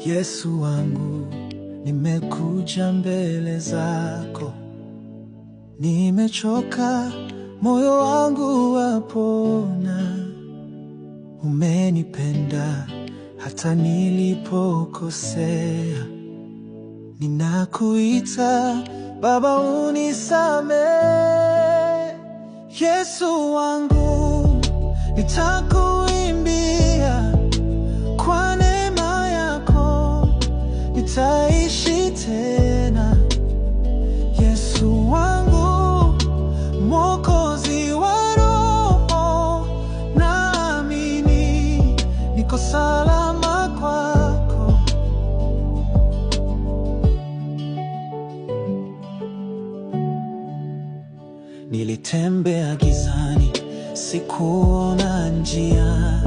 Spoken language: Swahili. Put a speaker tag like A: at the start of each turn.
A: Yesu wangu, nimekuja mbele zako, nimechoka, moyo wangu wapona. Umenipenda hata nilipokosea, ninakuita Baba, unisamehe. Yesu wangu, nitakuimbia, kwa neema yako nitaishi tena. Yesu wangu, Mwokozi wa roho, naamini niko salama kwako. Nilitembea gizani, sikuona njia,